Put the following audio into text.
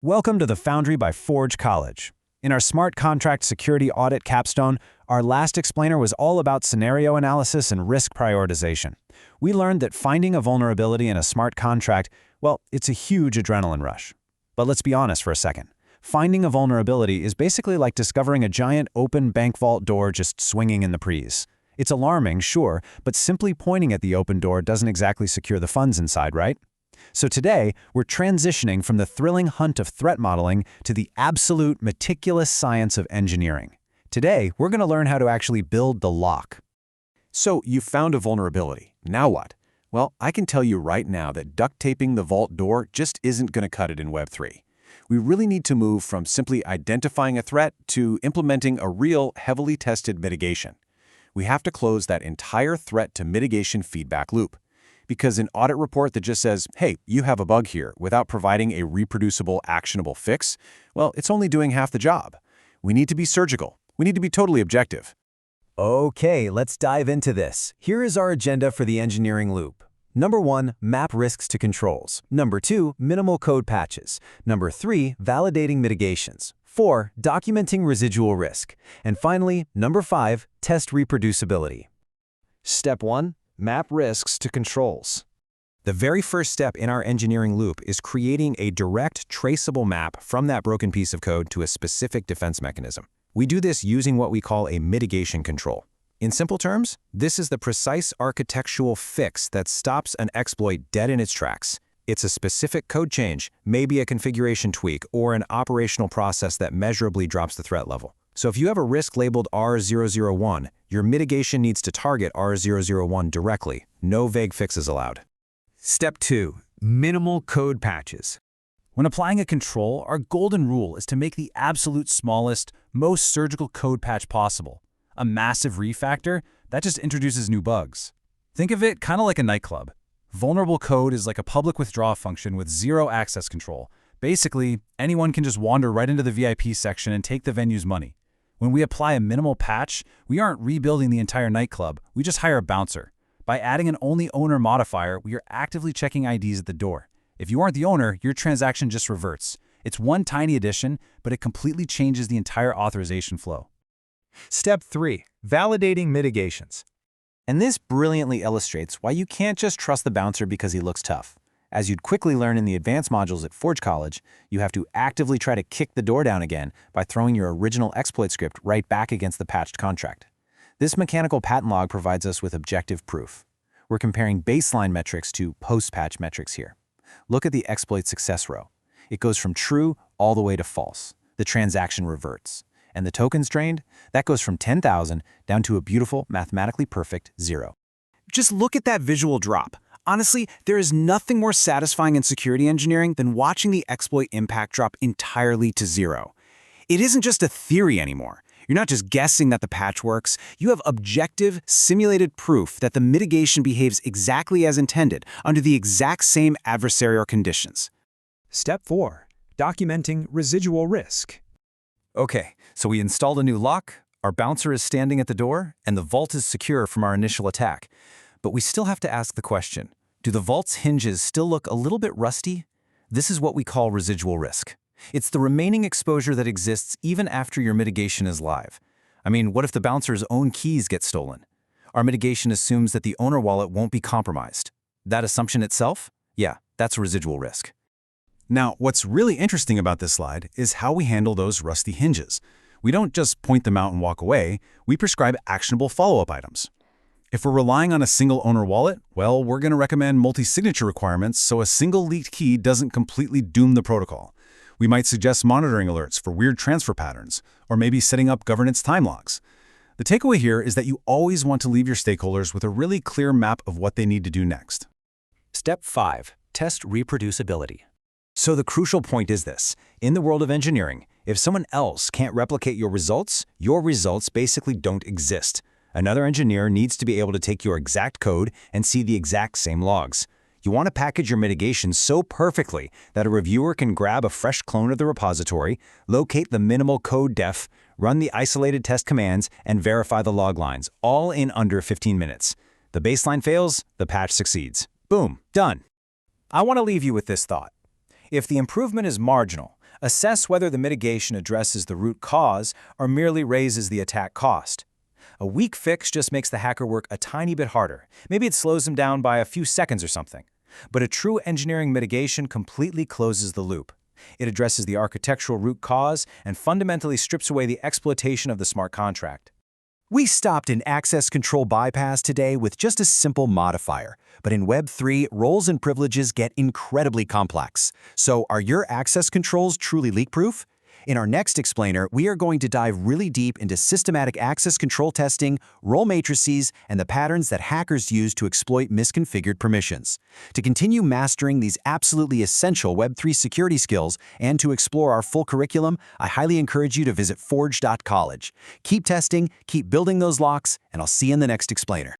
Welcome to the Foundry by Forge College. In our Smart Contract Security Audit capstone, our last explainer was all about scenario analysis and risk prioritization. We learned that finding a vulnerability in a smart contract, well, it's a huge adrenaline rush. But let's be honest for a second. Finding a vulnerability is basically like discovering a giant open bank vault door just swinging in the breeze. It's alarming, sure, but simply pointing at the open door doesn't exactly secure the funds inside, right? So today, we're transitioning from the thrilling hunt of threat modeling to the absolute meticulous science of engineering. Today, we're going to learn how to actually build the lock. So you found a vulnerability. Now what? Well, I can tell you right now that duct taping the vault door just isn't going to cut it in Web3. We really need to move from simply identifying a threat to implementing a real, heavily tested mitigation. We have to close that entire threat to mitigation feedback loop. Because an audit report that just says, hey, you have a bug here, without providing a reproducible, actionable fix, well, it's only doing half the job. We need to be surgical. We need to be totally objective. Okay, let's dive into this. Here is our agenda for the engineering loop. Number 1, map risks to controls. Number 2, minimal code patches. Number 3, validating mitigations. 4, documenting residual risk. And finally, number 5, test reproducibility. Step 1. Map risks to controls. The very first step in our engineering loop is creating a direct, traceable map from that broken piece of code to a specific defense mechanism. We do this using what we call a mitigation control. In simple terms, this is the precise architectural fix that stops an exploit dead in its tracks. It's a specific code change, maybe a configuration tweak, or an operational process that measurably drops the threat level. So if you have a risk labeled R001, your mitigation needs to target R001 directly. No vague fixes allowed. Step 2. Minimal code patches. When applying a control, our golden rule is to make the absolute smallest, most surgical code patch possible. A massive refactor, that just introduces new bugs. Think of it kind of like a nightclub. Vulnerable code is like a public withdraw function with zero access control. Basically, anyone can just wander right into the VIP section and take the venue's money. When we apply a minimal patch, we aren't rebuilding the entire nightclub, we just hire a bouncer. By adding an only owner modifier, we are actively checking IDs at the door. If you aren't the owner, your transaction just reverts. It's one tiny addition, but it completely changes the entire authorization flow. Step 3. Validating mitigations. And this brilliantly illustrates why you can't just trust the bouncer because he looks tough. As you'd quickly learn in the advanced modules at Forge College, you have to actively try to kick the door down again by throwing your original exploit script right back against the patched contract. This mechanical patent log provides us with objective proof. We're comparing baseline metrics to post-patch metrics here. Look at the exploit success row. It goes from true all the way to false. The transaction reverts. And the tokens drained? That goes from 10,000 down to a beautiful, mathematically perfect 0. Just look at that visual drop. Honestly, there is nothing more satisfying in security engineering than watching the exploit impact drop entirely to 0. It isn't just a theory anymore. You're not just guessing that the patch works. You have objective, simulated proof that the mitigation behaves exactly as intended under the exact same adversarial conditions. Step 4. Documenting residual risk. Okay, so we installed a new lock, our bouncer is standing at the door, and the vault is secure from our initial attack. But we still have to ask the question, do the vault's hinges still look a little bit rusty? This is what we call residual risk. It's the remaining exposure that exists even after your mitigation is live. I mean, what if the bouncer's own keys get stolen? Our mitigation assumes that the owner wallet won't be compromised. That assumption itself? Yeah, that's residual risk. Now, what's really interesting about this slide is how we handle those rusty hinges. We don't just point them out and walk away, we prescribe actionable follow-up items. If we're relying on a single owner wallet, well, we're going to recommend multi-signature requirements so a single leaked key doesn't completely doom the protocol. We might suggest monitoring alerts for weird transfer patterns, or maybe setting up governance time logs. The takeaway here is that you always want to leave your stakeholders with a really clear map of what they need to do next. Step 5. Test reproducibility. So the crucial point is this. In the world of engineering, if someone else can't replicate your results basically don't exist. Another engineer needs to be able to take your exact code and see the exact same logs. You want to package your mitigation so perfectly that a reviewer can grab a fresh clone of the repository, locate the minimal code def, run the isolated test commands, and verify the log lines, all in under 15 minutes. The baseline fails, the patch succeeds. Boom, done. I want to leave you with this thought. If the improvement is marginal, Assess whether the mitigation addresses the root cause or merely raises the attack cost. A weak fix just makes the hacker work a tiny bit harder. Maybe it slows them down by a few seconds or something. But a true engineering mitigation completely closes the loop. It addresses the architectural root cause and fundamentally strips away the exploitation of the smart contract. We stopped in access control bypass today with just a simple modifier, but in Web3, roles and privileges get incredibly complex. So are your access controls truly leak-proof? In our next explainer, we are going to dive really deep into systematic access control testing, role matrices, and the patterns that hackers use to exploit misconfigured permissions. To continue mastering these absolutely essential Web3 security skills and to explore our full curriculum, I highly encourage you to visit forge.college. Keep testing, keep building those locks, and I'll see you in the next explainer.